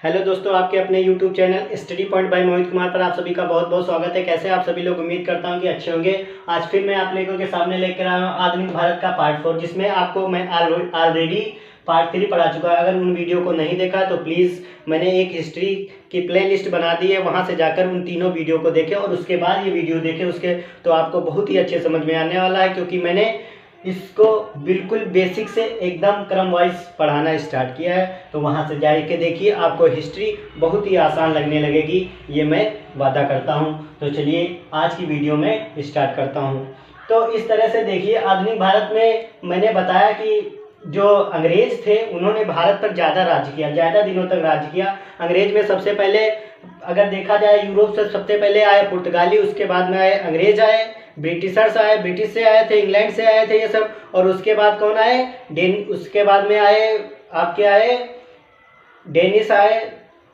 Hello दोस्तों, आपके अपने YouTube channel study point by Mohit Kumar पर आप सभी का बहुत बहुत स्वागत है। कैसे आप सभी लोग? उम्मीद करता हूं कि अच्छे होंगे। आज फिर मैं आप लोगों के सामने लेकर आया हूं आधुनिक भारत का पार्ट 4, जिसमें आपको मैं ऑलरेडी पार्ट 3 पढ़ा चुका है। अगर उन वीडियो को नहीं देखा तो प्लीज़ मैंने एक हिस्ट्री की प्लेलिस्ट बना दी है, वहाँ से जाकर उन तीनों वीडियो को देखें और उसके बाद ये वीडियो देखें। उसके तो आपको बहुत ही अच्छे समझ में आने वाला है, क्योंकि मैंने इसको बिल्कुल बेसिक से एकदम क्रम वाइज पढ़ाना स्टार्ट किया है। तो वहाँ से जा के देखिए, आपको हिस्ट्री बहुत ही आसान लगने लगेगी, ये मैं वादा करता हूँ। तो चलिए आज की वीडियो में स्टार्ट करता हूँ। तो इस तरह से देखिए, आधुनिक भारत में मैंने बताया कि जो अंग्रेज थे उन्होंने भारत पर ज़्यादा राज्य किया, ज़्यादा दिनों तक राज्य किया। अंग्रेज में सबसे पहले अगर देखा जाए, यूरोप से सबसे पहले आए पुर्तगाली, उसके बाद में आए अंग्रेज, आए ब्रिटिशर्स, आए ब्रिटिश से आए थे, इंग्लैंड से आए थे ये सब। और उसके बाद कौन आए? उसके बाद में आए आपके आए डेनिश आए,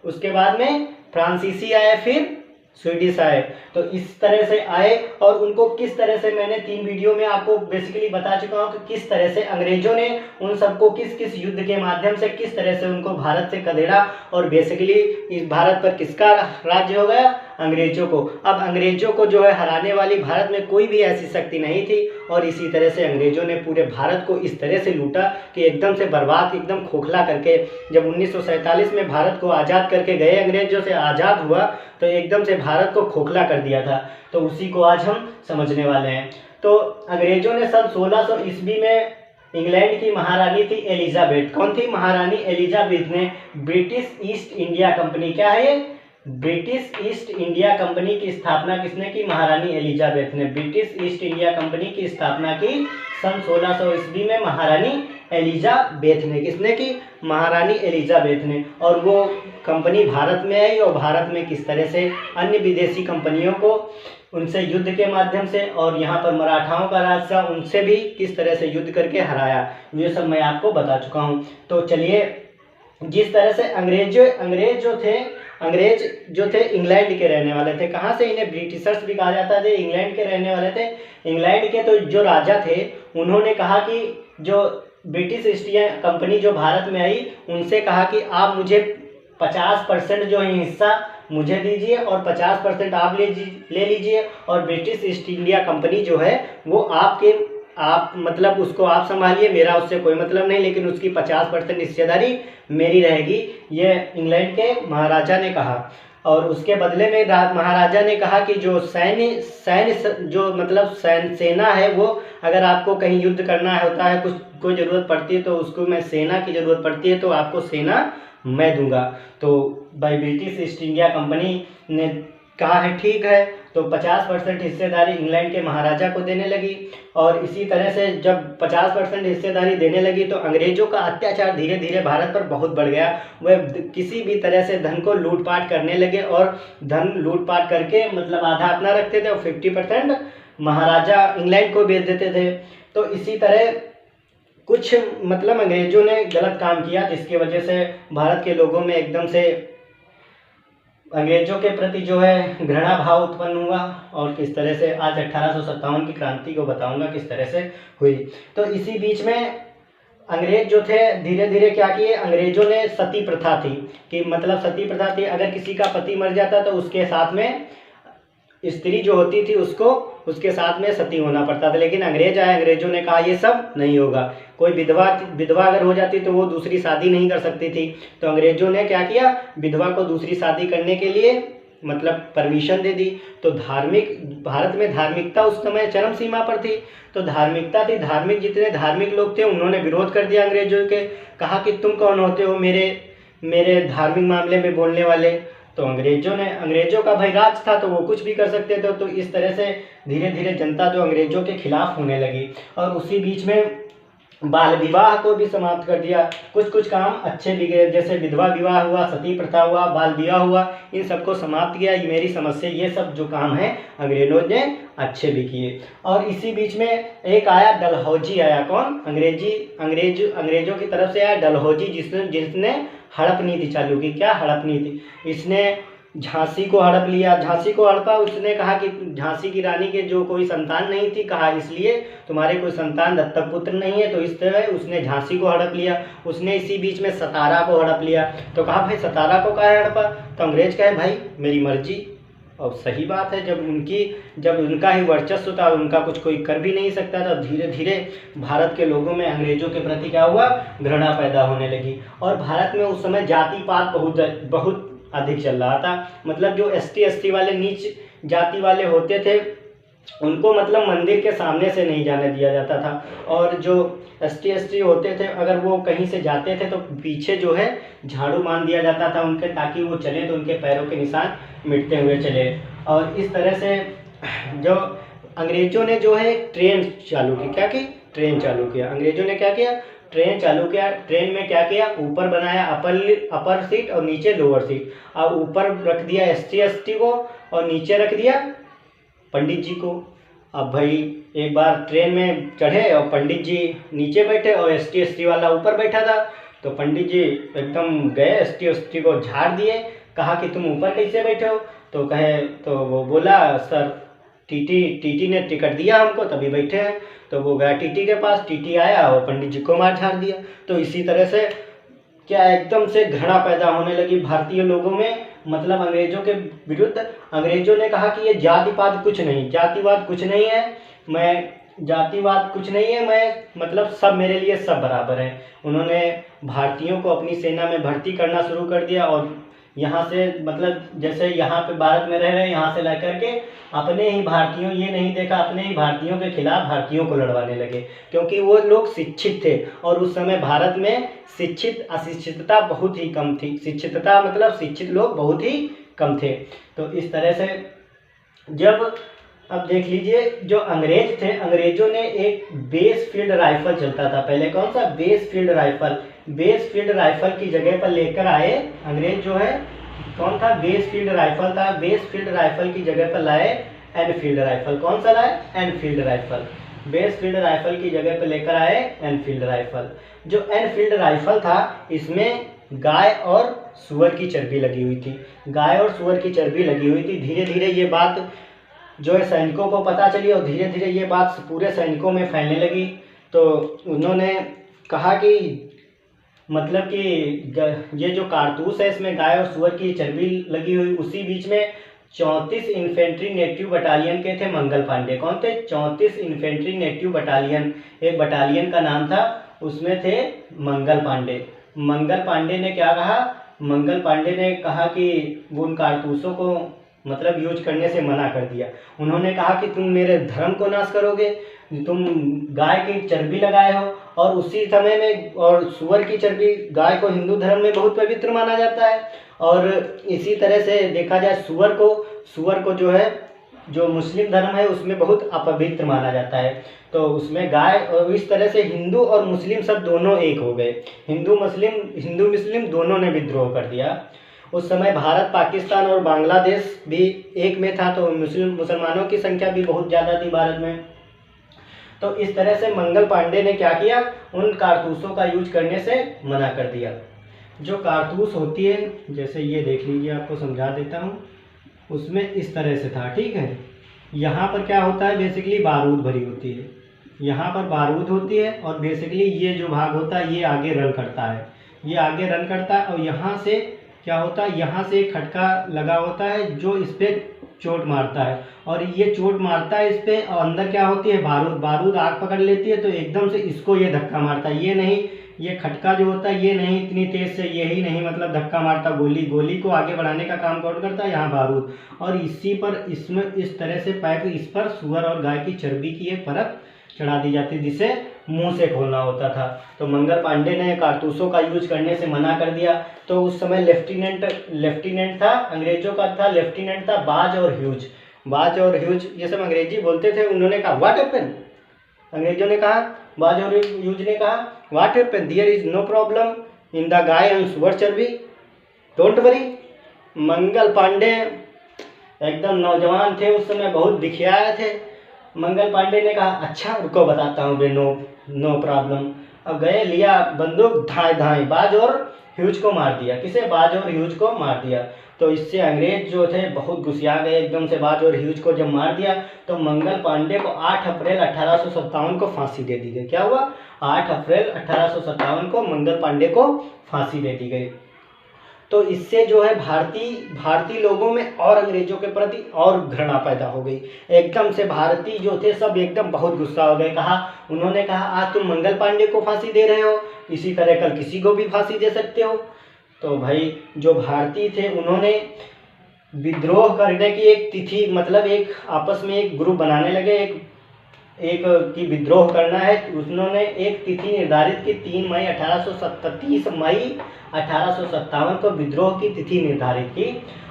उसके बाद में फ्रांसीसी आए, फिर स्वीडिश आए। तो इस तरह से आए और उनको किस तरह से मैंने 3 वीडियो में आपको बेसिकली बता चुका हूँ कि किस तरह से अंग्रेजों ने उन सबको किस किस युद्ध के माध्यम से किस तरह से उनको भारत से खदेड़ा और बेसिकली इस भारत पर किसका राज्य हो गया? अंग्रेजों को। अब अंग्रेजों को जो है हराने वाली भारत में कोई भी ऐसी शक्ति नहीं थी और इसी तरह से अंग्रेजों ने पूरे भारत को इस तरह से लूटा कि एकदम से बर्बाद, एकदम खोखला करके। जब 1947 में भारत को आज़ाद करके गए, अंग्रेजों से आज़ाद हुआ, तो एकदम से भारत को खोखला कर दिया था। तो उसी को आज हम समझने वाले हैं। तो अंग्रेजों ने सन 1600 ईस्वी में इंग्लैंड की महारानी थी एलिजाबेथ। कौन थी? महारानी एलिजाबेथ ने ब्रिटिश ईस्ट इंडिया कंपनी, क्या है ये? ब्रिटिश ईस्ट इंडिया कंपनी की स्थापना किसने की? महारानी एलिजाबेथ ने ब्रिटिश ईस्ट इंडिया कंपनी की स्थापना की सन 1600 ईस्वी में महारानी एलिजाबेथ ने। किसने की? महारानी एलिजाबेथ ने। और वो कंपनी भारत में आई और भारत में किस तरह से अन्य विदेशी कंपनियों को उनसे युद्ध के माध्यम से, और यहाँ पर मराठाओं का राज था, उनसे भी किस तरह से युद्ध करके हराया, ये सब मैं आपको बता चुका हूँ। तो चलिए, जिस तरह से अंग्रेज जो थे इंग्लैंड के रहने वाले थे। कहाँ से? इन्हें ब्रिटिशर्स भी कहा जाता है, इंग्लैंड के रहने वाले थे। इंग्लैंड के तो जो राजा थे उन्होंने कहा कि जो ब्रिटिश ईस्ट इंडिया कंपनी जो भारत में आई, उनसे कहा कि आप मुझे 50% जो हिस्सा मुझे दीजिए और 50% आप ले लीजिए, और ब्रिटिश ईस्ट इंडिया कंपनी जो है वो आप मतलब उसको आप संभालिए, मेरा उससे कोई मतलब नहीं, लेकिन उसकी 50% हिस्सेदारी मेरी रहेगी, ये इंग्लैंड के महाराजा ने कहा। और उसके बदले में महाराजा ने कहा कि जो सैन्य जो मतलब सेना है, वो अगर आपको कहीं युद्ध करना होता है, कोई ज़रूरत पड़ती है, तो उसको मैं सेना की ज़रूरत पड़ती है, तो आपको सेना मैं दूंगा। तो भाई ब्रिटिश ईस्ट इंडिया कंपनी ने कहा है ठीक है, तो 50% हिस्सेदारी इंग्लैंड के महाराजा को देने लगी। और इसी तरह से जब 50% हिस्सेदारी देने लगी तो अंग्रेजों का अत्याचार धीरे धीरे भारत पर बहुत बढ़ गया। वह किसी भी तरह से धन को लूटपाट करने लगे और धन लूटपाट करके मतलब आधा अपना रखते थे और 50% महाराजा इंग्लैंड को बेच देते थे। तो इसी तरह कुछ मतलब अंग्रेजों ने गलत काम किया, जिसकी वजह से भारत के लोगों में एकदम से अंग्रेजों के प्रति जो है घृणा भाव उत्पन्न हुआ। और किस तरह से आज 1857 की क्रांति को बताऊंगा किस तरह से हुई। तो इसी बीच में अंग्रेज जो थे धीरे धीरे क्या किए, अंग्रेजों ने सती प्रथा थी कि मतलब सती प्रथा थी, अगर किसी का पति मर जाता तो उसके साथ में स्त्री जो होती थी उसको उसके साथ में सती होना पड़ता था। लेकिन अंग्रेज आए, अंग्रेजों ने कहा ये सब नहीं होगा। कोई विधवा अगर हो जाती तो वो दूसरी शादी नहीं कर सकती थी। तो अंग्रेजों ने क्या किया, विधवा को दूसरी शादी करने के लिए मतलब परमिशन दे दी। तो भारत में धार्मिकता उस समय चरम सीमा पर थी। तो धार्मिकता थी, जितने धार्मिक लोग थे उन्होंने विरोध कर दिया अंग्रेजों के, कहा कि तुम कौन होते हो मेरे धार्मिक मामले में बोलने वाले। तो अंग्रेजों का भाई राज था, तो वो कुछ भी कर सकते थे। तो इस तरह से धीरे धीरे जनता जो अंग्रेजों के खिलाफ होने लगी। और उसी बीच में बाल विवाह को भी समाप्त कर दिया। कुछ काम अच्छे भी गए, जैसे विधवा विवाह हुआ, सती प्रथा हुआ, बाल विवाह हुआ, इन सबको समाप्त किया। ये मेरी समझ से ये सब जो काम है अंग्रेजों ने अच्छे भी किए। और इसी बीच में एक आया डलहौजी आया। कौन? अंग्रेजों की तरफ से आया डलहौजी, जिसने हड़प नीति चालू की। क्या हड़प नीति? इसने झांसी को हड़प लिया। झांसी को हड़पा, उसने कहा कि झांसी की रानी के जो कोई संतान नहीं थी, कहा इसलिए तुम्हारे कोई संतान दत्तक पुत्र नहीं है, तो इस तरह उसने झांसी को हड़प लिया। उसने इसी बीच में सतारा को हड़प लिया। तो कहा भाई सतारा को काहे हड़पा? तो अंग्रेज कहे भाई मेरी मर्जी। और सही बात है, जब उनका ही वर्चस्व था, उनका कुछ कोई कर भी नहीं सकता था। धीरे धीरे भारत के लोगों में अंग्रेजों के प्रति क्या हुआ, घृणा पैदा होने लगी। और भारत में उस समय जाति पात बहुत अधिक चल रहा था। मतलब जो ST वाले नीच जाति वाले होते थे, उनको मतलब मंदिर के सामने से नहीं जाने दिया जाता था। और जो ST होते थे, अगर वो कहीं से जाते थे तो पीछे जो है झाड़ू मान दिया जाता था उनके, ताकि वो चले तो उनके पैरों के निशान मिटते हुए चले। और इस तरह से जो अंग्रेजों ने जो है ट्रेन चालू की, क्या की? ट्रेन चालू किया। अंग्रेजों ने क्या किया? ट्रेन चालू किया। ट्रेन में क्या किया? ऊपर बनाया अपर सीट और नीचे लोअर सीट। और ऊपर रख दिया ST को और नीचे रख दिया पंडित जी को। अब भाई एक बार ट्रेन में चढ़े और पंडित जी नीचे बैठे और ST वाला ऊपर बैठा था। तो पंडित जी एकदम गए, ST को झाड़ दिए, कहा कि तुम ऊपर कैसे बैठे हो? तो वो बोला सर टीटी ने टिकट दिया हमको तभी बैठे हैं। तो वो गया टीटी के पास, टीटी आया और पंडित जी को मार झाड़ दिया। तो इसी तरह से क्या एकदम से घृणा पैदा होने लगी भारतीय लोगों में, मतलब अंग्रेजों के विरुद्ध। अंग्रेजों ने कहा कि ये जातिवाद कुछ नहीं, जातिवाद कुछ नहीं है, मैं मतलब सब मेरे लिए सब बराबर हैं। उन्होंने भारतीयों को अपनी सेना में भर्ती करना शुरू कर दिया। और यहाँ से मतलब जैसे यहाँ पे भारत में रह रहे हैं, यहाँ से लेकर के अपने ही भारतीयों, ये नहीं देखा अपने ही भारतीयों के खिलाफ भारतीयों को लड़वाने लगे, क्योंकि वो लोग शिक्षित थे। और उस समय भारत में अशिक्षितता बहुत ही कम थी। शिक्षितता मतलब शिक्षित लोग बहुत ही कम थे। तो इस तरह से अब देख लीजिए, जो अंग्रेज थे, अंग्रेजों ने एक बेस फील्ड राइफल चलता था पहले। कौन सा? बेस फील्ड राइफल की जगह पर लेकर आए अंग्रेज जो है। कौन था? बेस फील्ड राइफल था। बेस फील्ड राइफल की जगह पर लाए एनफील्ड राइफल। कौन सा लाए? Enfield rifle. Base field rifle की जगह पर लेकर आए एनफील्ड राइफल। जो एनफील्ड राइफल था, इसमें गाय और सुअर की चर्बी लगी हुई थी। धीरे धीरे ये बात जो है सैनिकों को पता चली और धीरे धीरे ये बात पूरे सैनिकों में फैलने लगी। तो उन्होंने कहा कि मतलब कि ये जो कारतूस है, इसमें गाय और सुअर की चर्बी लगी हुई। उसी बीच में 34 इन्फेंट्री नेटिव बटालियन के थे मंगल पांडे। कौन थे? 34 इन्फेंट्री नेटिव बटालियन, एक बटालियन का नाम था, उसमें थे मंगल पांडे। मंगल पांडे ने क्या कहा? मंगल पांडे ने कहा कि वो उन कारतूसों को मतलब यूज करने से मना कर दिया। उन्होंने कहा कि तुम मेरे धर्म को नाश करोगे, तुम गाय की चर्बी लगाए हो। और उसी समय में और सुअर की चर्बी, गाय को हिंदू धर्म में बहुत पवित्र माना जाता है। और इसी तरह से देखा जाए सुअर को जो है, जो मुस्लिम धर्म है उसमें बहुत अपवित्र माना जाता है। तो उसमें गाय, और इस तरह से हिंदू और मुस्लिम सब दोनों एक हो गए। हिंदू मुस्लिम दोनों ने विद्रोह कर दिया। उस समय भारत, पाकिस्तान और बांग्लादेश भी एक में था। तो मुसलमानों की संख्या भी बहुत ज़्यादा थी भारत में। तो इस तरह से मंगल पांडे ने क्या किया? उन कारतूसों का यूज करने से मना कर दिया। जो कारतूस होती है, जैसे ये देख लीजिए, आपको समझा देता हूँ। उसमें इस तरह से था, ठीक है। यहाँ पर क्या होता है? बेसिकली बारूद भरी होती है, यहाँ पर बारूद होती है। और बेसिकली ये जो भाग होता है ये आगे रन करता है, और यहाँ से क्या होता है? यहाँ से एक खटका लगा होता है जो इस पर चोट मारता है, और ये चोट मारता है इस पर। और अंदर क्या होती है? बारूद आग पकड़ लेती है, तो एकदम से इसको ये धक्का मारता है। ये नहीं, ये खटका जो होता है ये नहीं इतनी तेज से, यही नहीं मतलब धक्का मारता। गोली को आगे बढ़ाने का काम कौन करता है? यहाँ बारूद। और इसी पर इसमें इस तरह से पैक, इस पर सुअर और गाय की चर्बी की एक परत चढ़ा दी जाती, जिसे मुंह से खोलना होता था। तो मंगल पांडे ने कारतूसों का यूज करने से मना कर दिया। तो उस समय लेफ्टिनेंट था, अंग्रेजों का था, लेफ्टिनेंट था बाज और ह्यूज, ये सब अंग्रेजी बोलते थे। उन्होंने कहा व्हाट हैपेंड? अंग्रेजों ने कहा, बाज और ह्यूज ने कहा what happened? There is no problem in the गाय एंड सुअर चर्बी, डोंट वरी। मंगल पांडे एकदम नौजवान थे उस समय, बहुत दिखियाए थे। मंगल पांडे ने कहा अच्छा रुको बताता हूँ बे, नो प्रॉब्लम। अब गए, लिया बंदूक, धाए बाज और ह्यूज को मार दिया। किसे? बाज और ह्यूज को मार दिया। तो इससे अंग्रेज जो थे बहुत गुस्सा गए एकदम से। बाज और ह्यूज को जब मार दिया तो मंगल पांडे को 8 अप्रैल 1857 को फांसी दे दी गई। क्या हुआ? 8 अप्रैल 1857 को मंगल पांडे को फांसी दे दी गई। तो इससे जो है भारतीय लोगों में और अंग्रेजों के प्रति और घृणा पैदा हो गई। एकदम से भारतीय जो थे सब एकदम बहुत गुस्सा हो गए। उन्होंने कहा आज तुम मंगल पांडे को फांसी दे रहे हो, इसी तरह कल किसी को भी फांसी दे सकते हो। तो भाई जो भारतीय थे उन्होंने विद्रोह करने की एक तिथि, मतलब एक आपस में एक ग्रुप बनाने लगे, एक की विद्रोह करना है। उन्होंने एक तिथि निर्धारित की 3 मई 1857 को विद्रोह की तिथि निर्धारित की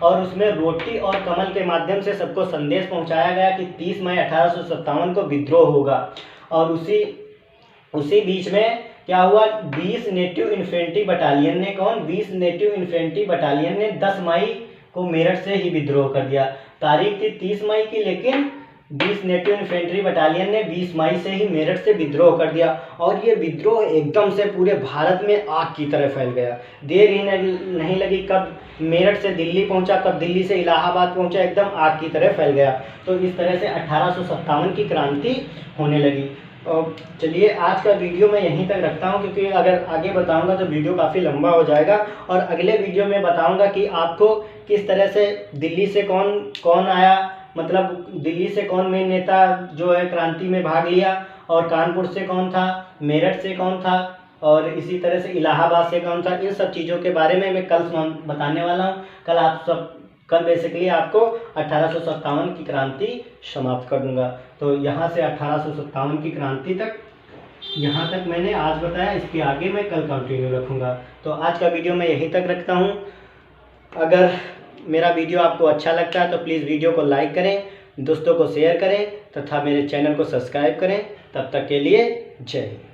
और उसमें रोटी और कमल के माध्यम से सबको संदेश पहुंचाया गया कि 30 मई 1857 को विद्रोह होगा। और उसी बीच में क्या हुआ? 20 नेटिव इन्फेंट्री बटालियन ने 20 नेटिव इन्फेंट्री बटालियन ने 10 मई को मेरठ से ही विद्रोह कर दिया। तारीख थी 30 मई की, लेकिन 20 नेटिव इन्फेंट्री बटालियन ने 20 मई से ही मेरठ से विद्रोह कर दिया। और ये विद्रोह एकदम से पूरे भारत में आग की तरह फैल गया। देर ही नहीं लगी, कब मेरठ से दिल्ली पहुंचा, कब दिल्ली से इलाहाबाद पहुंचा, एकदम आग की तरह फैल गया। तो इस तरह से 1857 की क्रांति होने लगी। और चलिए आज का वीडियो मैं यहीं तक रखता हूं, क्योंकि अगर आगे बताऊंगा तो वीडियो काफ़ी लंबा हो जाएगा। और अगले वीडियो में बताऊंगा कि आपको किस तरह से दिल्ली से कौन आया, मतलब दिल्ली से कौन मेन नेता जो है क्रांति में भाग लिया, और कानपुर से कौन था, मेरठ से कौन था, और इसी तरह से इलाहाबाद से कौन था। इन सब चीज़ों के बारे में मैं कल बताने वाला हूँ। कल बेसिकली आपको 1857 की क्रांति समाप्त कर दूंगा। तो यहाँ से 1857 की क्रांति तक, यहाँ तक मैंने आज बताया, इसके आगे मैं कल कंटिन्यू रखूँगा। तो आज का वीडियो मैं यहीं तक रखता हूँ। अगर मेरा वीडियो आपको अच्छा लगता है तो प्लीज़ वीडियो को लाइक करें, दोस्तों को शेयर करें तथा मेरे चैनल को सब्सक्राइब करें। तब तक के लिए जय हिंद।